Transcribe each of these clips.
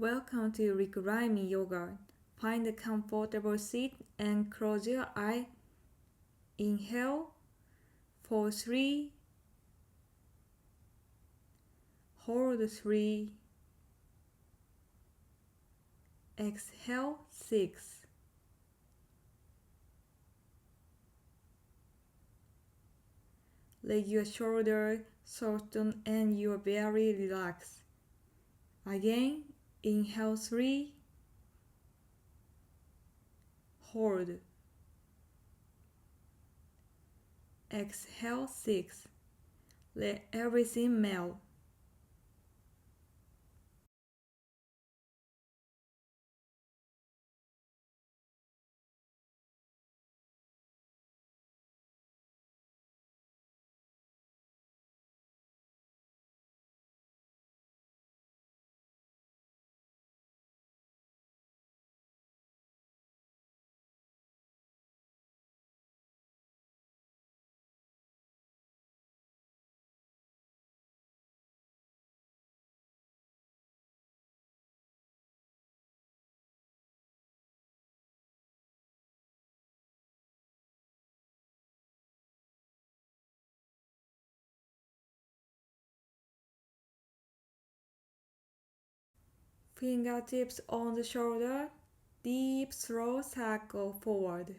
Welcome to reclining yoga. Find a comfortable seat and close your eyes. Inhale for 3. Hold 3. Exhale 6. Let your shoulders soften and your belly relax. Again, inhale 3. Hold. Exhale 6. Let everything melt. Fingertips on the shoulder. Deep slow circle forward.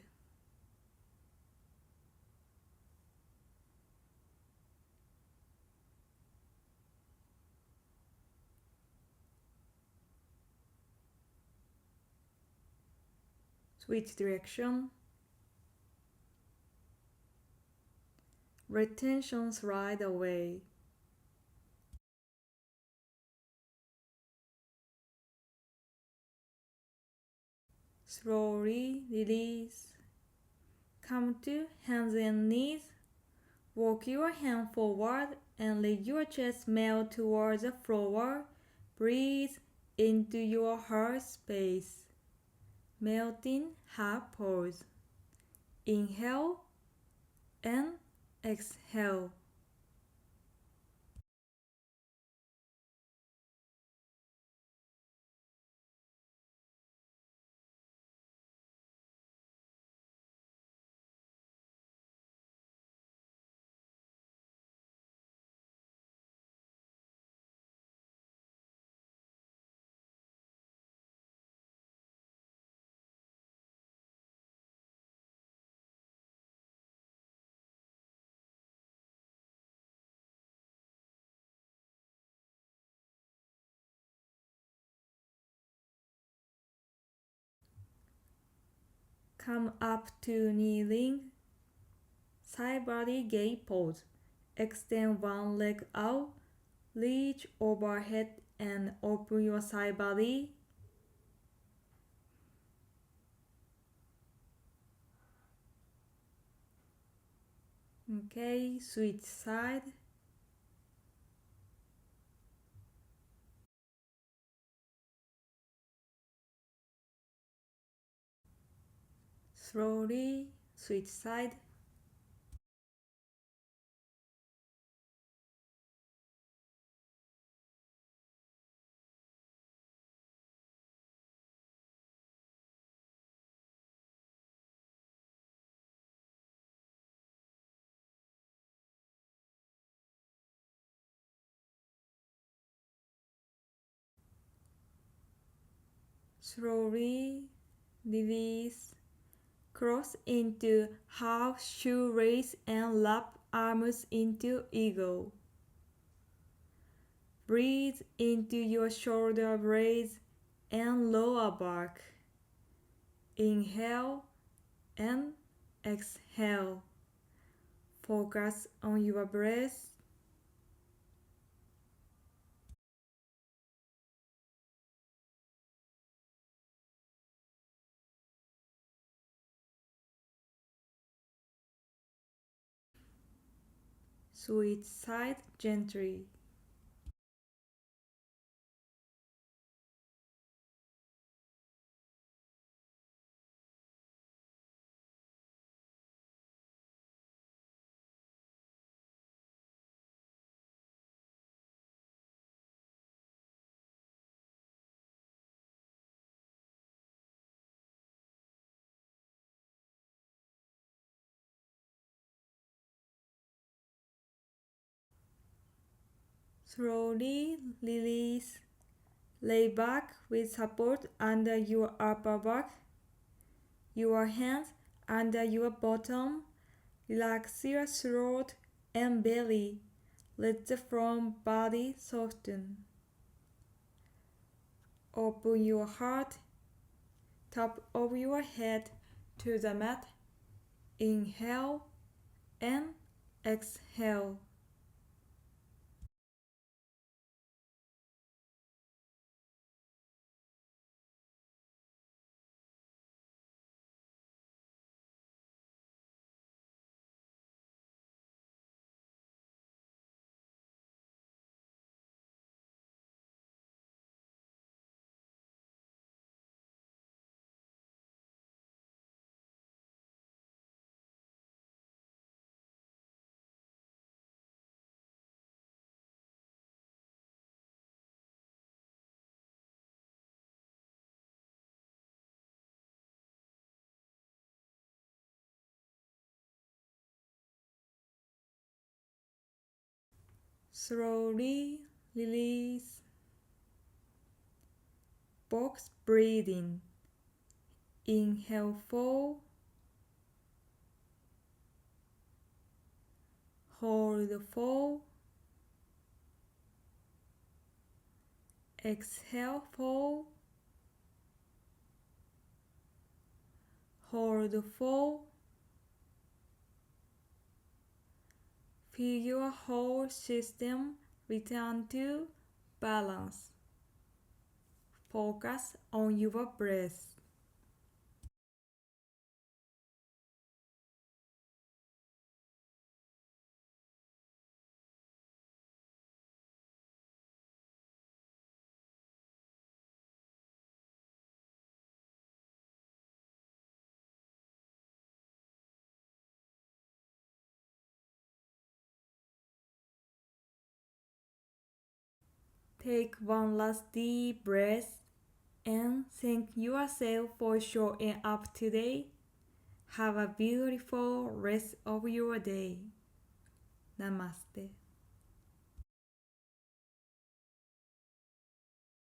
Switch direction. Retention slide away. Slowly release. Come to hands and knees. Walk your hand forward and let your chest melt towards the floor. Breathe into your heart space. Melting heart pose. Inhale and exhale. Come up to kneeling. Side body gate pose. Extend one leg out. Reach overhead and open your side body. Okay, switch side. Slowly switch side. Slowly release. Cross into half shoelace and wrap arms into eagle. Breathe into your shoulder blades and lower back. Inhale and exhale. Focus on your breath. Switch side gently. Slowly release. Lay back with support under your upper back. Your hands under your bottom. Relax your throat and belly. Let the front body soften. Open your heart. Top of your head to the mat. Inhale and exhale. Slowly release. Box breathing. Inhale 4. Hold 4. Exhale 4. Hold 4. Feel your whole system return to balance. Focus on your breath. Take one last deep breath and thank yourself for showing up today. Have a beautiful rest of your day. Namaste.